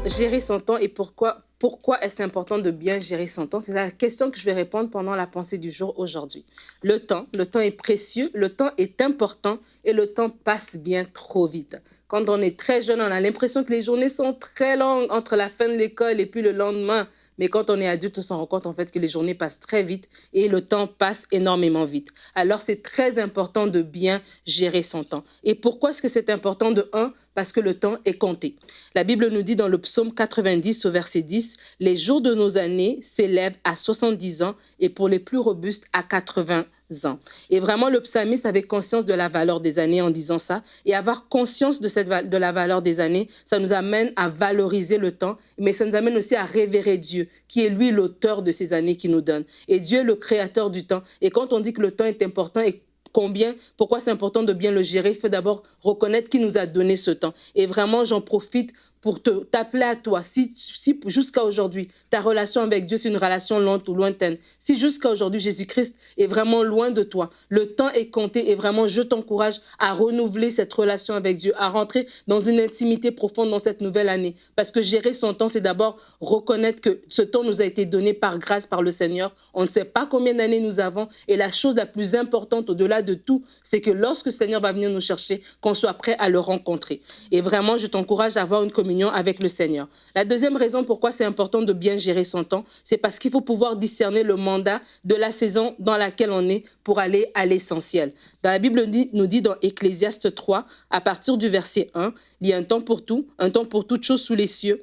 gérer son temps et pourquoi est-ce important de bien gérer son temps? C'est la question que je vais répondre pendant la pensée du jour aujourd'hui. Le temps est précieux, le temps est important et le temps passe bien trop vite. Quand on est très jeune, on a l'impression que les journées sont très longues entre la fin de l'école et puis le lendemain. Mais quand on est adulte, on s'en rend compte en fait que les journées passent très vite et le temps passe énormément vite. Alors, c'est très important de bien gérer son temps. Et pourquoi est-ce que c'est important? De un, parce que le temps est compté. La Bible nous dit dans le psaume 90 au verset 10, « Les jours de nos années s'élèvent à 70 ans et pour les plus robustes à 80 ans. » Et vraiment, le psalmiste avait conscience de la valeur des années en disant ça. Et avoir conscience de la valeur des années, ça nous amène à valoriser le temps, mais ça nous amène aussi à révérer Dieu, qui est lui l'auteur de ces années qu'il nous donne. Et Dieu est le créateur du temps. Et quand on dit que le temps est important et pourquoi c'est important de bien le gérer, il faut d'abord reconnaître qui nous a donné ce temps. Et vraiment, j'en profite pour t'appeler à toi. Si jusqu'à aujourd'hui, ta relation avec Dieu, c'est une relation lente ou lointaine, si jusqu'à aujourd'hui, Jésus-Christ est vraiment loin de toi, le temps est compté et vraiment, je t'encourage à renouveler cette relation avec Dieu, à rentrer dans une intimité profonde dans cette nouvelle année. Parce que gérer son temps, c'est d'abord reconnaître que ce temps nous a été donné par grâce, par le Seigneur. On ne sait pas combien d'années nous avons. Et la chose la plus importante au-delà de tout, c'est que lorsque le Seigneur va venir nous chercher, qu'on soit prêt à le rencontrer. Et vraiment, je t'encourage à avoir une communion avec le Seigneur. La deuxième raison pourquoi c'est important de bien gérer son temps, c'est parce qu'il faut pouvoir discerner le mandat de la saison dans laquelle on est pour aller à l'essentiel. Dans la Bible nous dit dans Ecclésiaste 3, à partir du verset 1, il y a un temps pour tout, un temps pour toutes choses sous les cieux,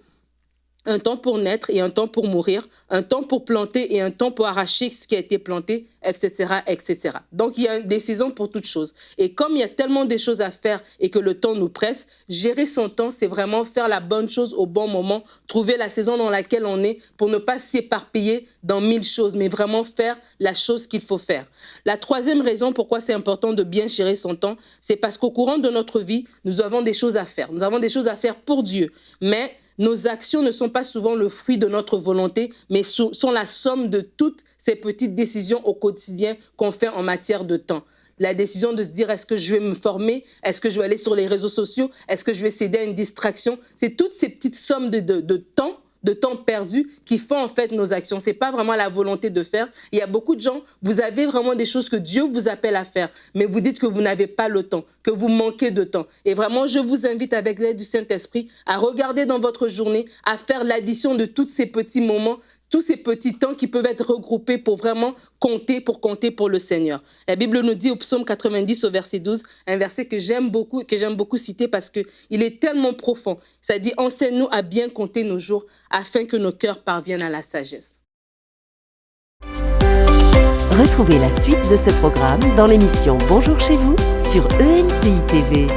un temps pour naître et un temps pour mourir, un temps pour planter et un temps pour arracher ce qui a été planté, etc., etc. Donc, il y a des saisons pour toutes choses. Et comme il y a tellement de choses à faire et que le temps nous presse, gérer son temps, c'est vraiment faire la bonne chose au bon moment, trouver la saison dans laquelle on est pour ne pas s'éparpiller dans 1000 choses, mais vraiment faire la chose qu'il faut faire. La troisième raison pourquoi c'est important de bien gérer son temps, c'est parce qu'au courant de notre vie, nous avons des choses à faire. Nous avons des choses à faire pour Dieu. Mais nos actions ne sont pas souvent le fruit de notre volonté, mais sont la somme de toutes ces petites décisions au quotidien qu'on fait en matière de temps. La décision de se dire, est-ce que je vais me former? Est-ce que je vais aller sur les réseaux sociaux? Est-ce que je vais céder à une distraction? C'est toutes ces petites sommes de temps perdu qui font en fait nos actions. C'est pas vraiment la volonté de faire. Il y a beaucoup de gens, vous avez vraiment des choses que Dieu vous appelle à faire, mais vous dites que vous n'avez pas le temps, que vous manquez de temps. Et vraiment, je vous invite avec l'aide du Saint-Esprit à regarder dans votre journée, à faire l'addition de tous ces petits moments, tous ces petits temps qui peuvent être regroupés pour vraiment compter pour le Seigneur. La Bible nous dit au psaume 90 au verset 12, un verset que j'aime beaucoup citer parce qu'il est tellement profond. Ça dit « Enseigne-nous à bien compter nos jours afin que nos cœurs parviennent à la sagesse. » Retrouvez la suite de ce programme dans l'émission Bonjour chez vous sur EMCI TV.